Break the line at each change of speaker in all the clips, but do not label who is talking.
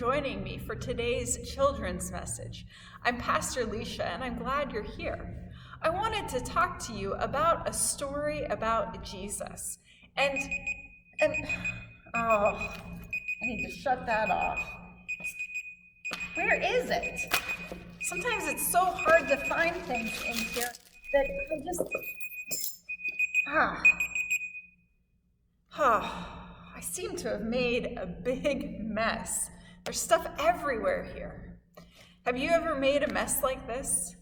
joining me for today's children's message. I'm Pastor Lecia, and I'm glad you're here. I wanted to talk to you about a story about Jesus. I need to shut that off. Where is it? Sometimes it's so hard to find things in here that I just... I seem to have made a big mess. There's stuff everywhere here. Have you ever made a mess like this?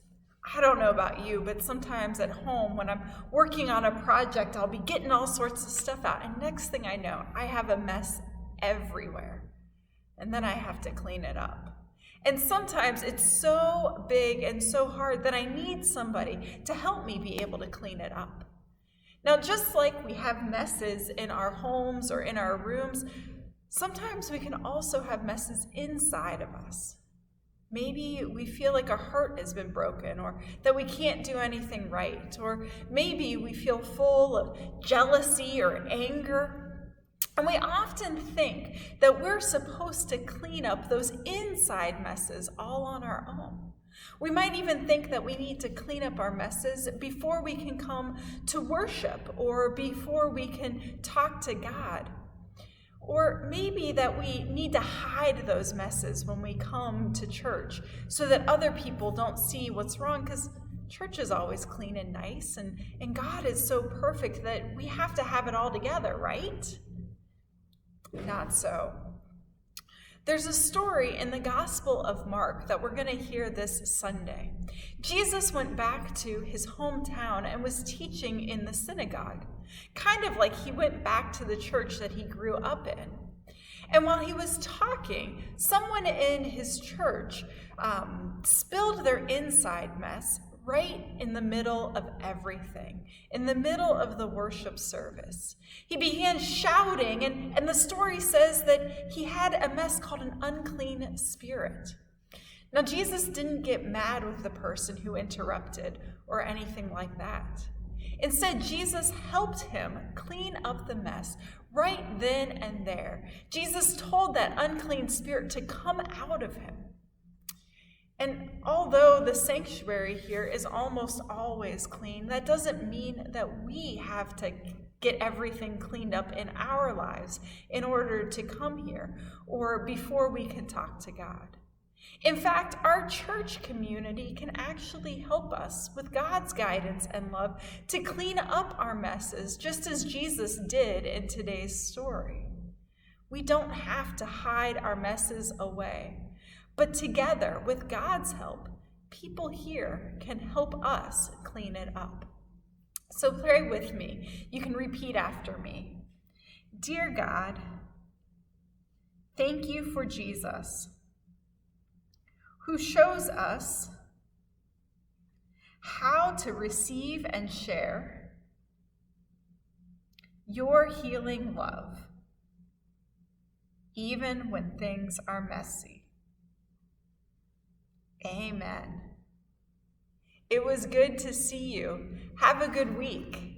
I don't know about you, but sometimes at home when I'm working on a project, I'll be getting all sorts of stuff out, and next thing I know, I have a mess everywhere. And then I have to clean it up. And sometimes it's so big and so hard that I need somebody to help me be able to clean it up. Now, just like we have messes in our homes or in our rooms, sometimes we can also have messes inside of us. Maybe we feel like our heart has been broken, or that we can't do anything right, or maybe we feel full of jealousy or anger. And we often think that we're supposed to clean up those inside messes all on our own. We might even think that we need to clean up our messes before we can come to worship or before we can talk to God. Or maybe that we need to hide those messes when we come to church so that other people don't see what's wrong, because church is always clean and nice, and God is so perfect that we have to have it all together, right? Not so. There's a story in the Gospel of Mark that we're going to hear this Sunday. Jesus went back to his hometown and was teaching in the synagogue, kind of like he went back to the church that he grew up in. And while he was talking, someone in his church spilled their inside mess right in the middle of everything, in the middle of the worship service. He began shouting, and the story says that he had a mess called an unclean spirit. Now, Jesus didn't get mad with the person who interrupted or anything like that. Instead, Jesus helped him clean up the mess right then and there. Jesus told that unclean spirit to come out of him. And although the sanctuary here is almost always clean, that doesn't mean that we have to get everything cleaned up in our lives in order to come here or before we can talk to God. In fact, our church community can actually help us with God's guidance and love to clean up our messes, just as Jesus did in today's story. We don't have to hide our messes away. But together, with God's help, people here can help us clean it up. So pray with me. You can repeat after me. Dear God, thank you for Jesus, who shows us how to receive and share your healing love, even when things are messy. Amen. It was good to see you. Have a good week.